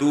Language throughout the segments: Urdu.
2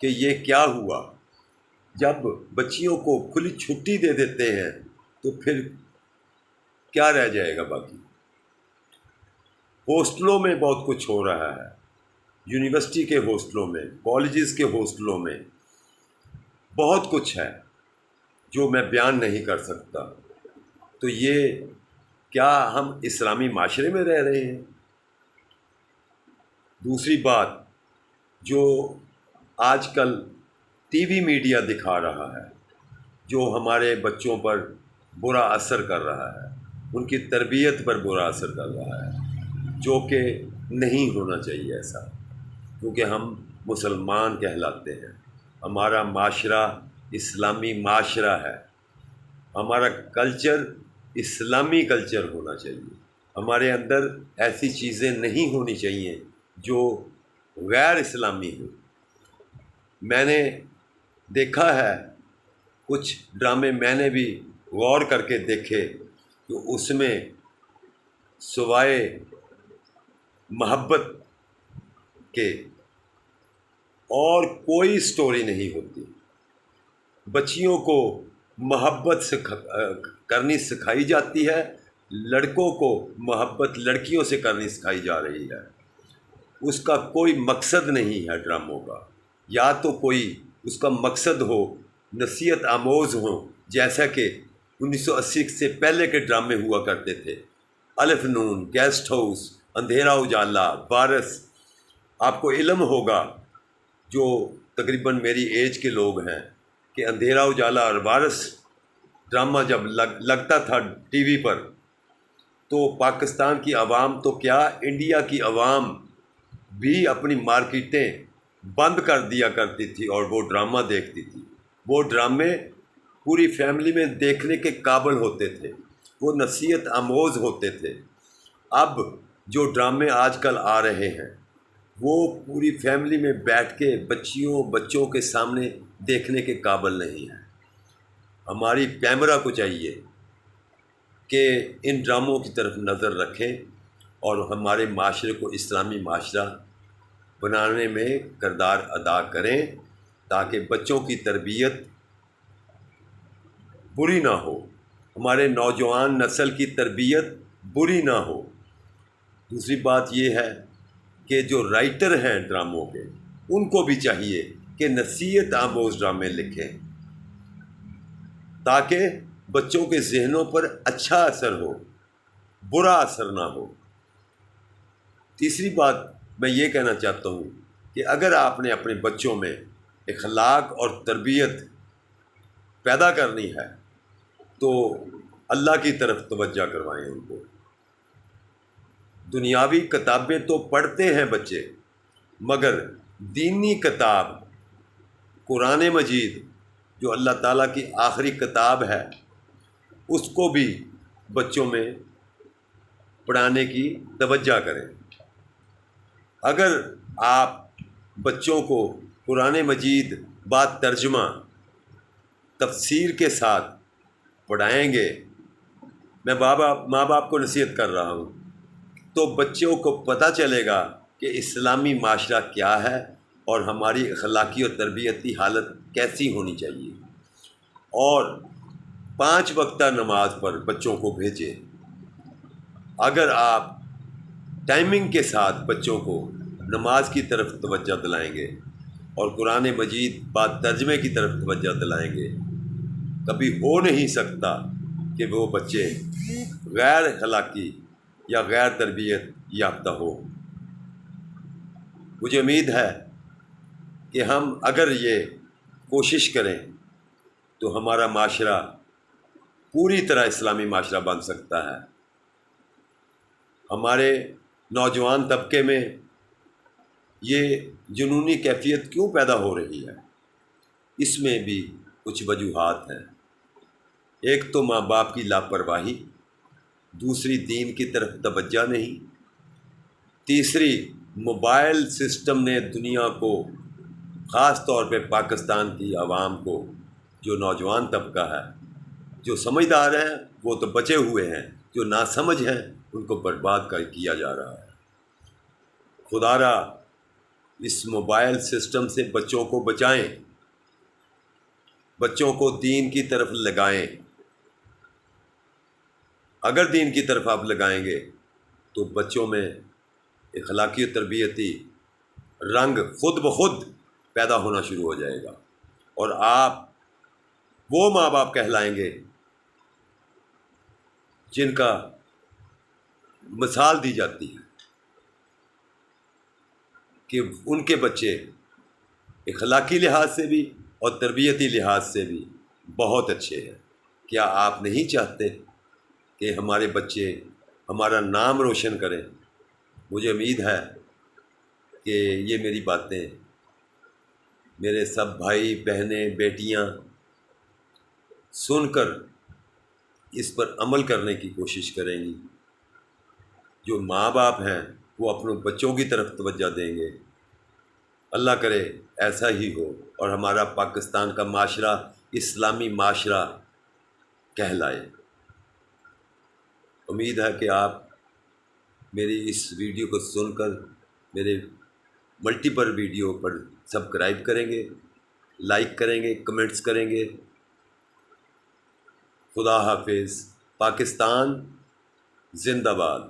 کہ یہ کیا ہوا؟ جب بچیوں کو کھلی چھٹی دے دیتے ہیں تو پھر کیا رہ جائے گا باقی؟ ہاسٹلوں میں بہت کچھ ہو رہا ہے، یونیورسٹی کے ہاسٹلوں میں، کالجز کے ہاسٹلوں میں بہت کچھ ہے جو میں بیان نہیں کر سکتا۔ تو یہ کیا ہم اسلامی معاشرے میں رہ رہے ہیں؟ دوسری بات، جو آج کل ٹی وی میڈیا دکھا رہا ہے، جو ہمارے بچوں پر برا اثر کر رہا ہے، ان کی تربیت پر برا اثر کر رہا ہے، جو کہ نہیں ہونا چاہیے ایسا، کیونکہ ہم مسلمان کہلاتے ہیں، ہمارا معاشرہ اسلامی معاشرہ ہے، ہمارا کلچر اسلامی کلچر ہونا چاہیے، ہمارے اندر ایسی چیزیں نہیں ہونی چاہیے جو غیر اسلامی ہوں۔ میں نے دیکھا ہے کچھ ڈرامے، میں نے بھی غور کر کے دیکھے کہ اس میں سوائے محبت کے اور کوئی سٹوری نہیں ہوتی۔ بچیوں کو محبت کرنی سکھائی جاتی ہے، لڑکوں کو محبت لڑکیوں سے کرنی سکھائی جا رہی ہے۔ اس کا کوئی مقصد نہیں ہے ڈراموں کا، یا تو کوئی اس کا مقصد ہو، نصیحت آموز ہو، جیسا کہ 1980 سے پہلے کے ڈرامے ہوا کرتے تھے، الف نون، گیسٹ ہاؤس، اندھیرا اجالا، وارث۔ آپ کو علم ہوگا جو تقریباً میری ایج کے لوگ ہیں کہ اندھیرا اجالا اور وارث ڈرامہ جب لگتا تھا ٹی وی پر تو پاکستان کی عوام تو کیا، انڈیا کی عوام بھی اپنی مارکیٹیں بند کر دیا کرتی تھی اور وہ ڈرامہ دیکھتی تھی۔ وہ ڈرامے پوری فیملی میں دیکھنے کے قابل ہوتے تھے، وہ نصیحت آموز ہوتے تھے۔ اب جو ڈرامے آج کل آ رہے ہیں وہ پوری فیملی میں بیٹھ کے بچوں کے سامنے دیکھنے کے قابل نہیں ہیں۔ ہماری کیمرہ کو چاہیے کہ ان ڈراموں کی طرف نظر رکھیں اور ہمارے معاشرے کو اسلامی معاشرہ بنانے میں کردار ادا کریں، تاکہ بچوں کی تربیت بری نہ ہو، ہمارے نوجوان نسل کی تربیت بری نہ ہو۔ دوسری بات یہ ہے کہ جو رائٹر ہیں ڈراموں کے، ان کو بھی چاہیے کہ نصیحت آموز ڈرامے لکھیں تاکہ بچوں کے ذہنوں پر اچھا اثر ہو، برا اثر نہ ہو۔ تیسری بات میں یہ کہنا چاہتا ہوں کہ اگر آپ نے اپنے بچوں میں اخلاق اور تربیت پیدا کرنی ہے تو اللہ کی طرف توجہ کروائیں ان کو۔ دنیاوی کتابیں تو پڑھتے ہیں بچے، مگر دینی کتاب قرآن مجید جو اللہ تعالیٰ کی آخری کتاب ہے، اس کو بھی بچوں میں پڑھانے کی توجہ کریں۔ اگر آپ بچوں کو قرآن مجید بعد ترجمہ تفسیر کے ساتھ پڑھائیں گے، میں ماں باپ کو نصیحت کر رہا ہوں، تو بچوں کو پتہ چلے گا کہ اسلامی معاشرہ کیا ہے اور ہماری اخلاقی اور تربیتی حالت کیسی ہونی چاہیے۔ اور 5 وقتہ نماز پر بچوں کو بھیجیں۔ اگر آپ ٹائمنگ کے ساتھ بچوں کو نماز کی طرف توجہ دلائیں گے اور قرآن مجید بعد ترجمے کی طرف توجہ دلائیں گے، کبھی ہو نہیں سکتا کہ وہ بچے غیر اخلاقی یا غیر تربیت یافتہ ہو۔ مجھے امید ہے کہ ہم اگر یہ کوشش کریں تو ہمارا معاشرہ پوری طرح اسلامی معاشرہ بن سکتا ہے۔ ہمارے نوجوان طبقے میں یہ جنونی کیفیت کیوں پیدا ہو رہی ہے؟ اس میں بھی کچھ وجوہات ہیں۔ ایک تو ماں باپ کی لاپرواہی، دوسری دین کی طرف توجہ نہیں، تیسری موبائل سسٹم نے دنیا کو، خاص طور پہ پاکستان کی عوام کو، جو نوجوان طبقہ ہے، جو سمجھدار ہیں وہ تو بچے ہوئے ہیں، جو ناسمجھ ہیں ان کو برباد کیا جا رہا ہے۔ خدا را اس موبائل سسٹم سے بچوں کو بچائیں، بچوں کو دین کی طرف لگائیں۔ اگر دین کی طرف آپ لگائیں گے تو بچوں میں اخلاقی و تربیتی رنگ خود بخود پیدا ہونا شروع ہو جائے گا، اور آپ وہ ماں باپ کہلائیں گے جن کا مثال دی جاتی ہے کہ ان کے بچے اخلاقی لحاظ سے بھی اور تربیتی لحاظ سے بھی بہت اچھے ہیں۔ کیا آپ نہیں چاہتے کہ ہمارے بچے ہمارا نام روشن کریں؟ مجھے امید ہے کہ یہ میری باتیں میرے سب بھائی بہنیں بیٹیاں سن کر اس پر عمل کرنے کی کوشش کریں گی۔ جو ماں باپ ہیں وہ اپنے بچوں کی طرف توجہ دیں گے۔ اللہ کرے ایسا ہی ہو اور ہمارا پاکستان کا معاشرہ اسلامی معاشرہ کہلائے۔ امید ہے کہ آپ میری اس ویڈیو کو سن کر میرے ملٹیپل ویڈیو پر سبسکرائب کریں گے، لائک کریں گے، کمنٹس کریں گے۔ خدا حافظ۔ پاکستان زندہ باد۔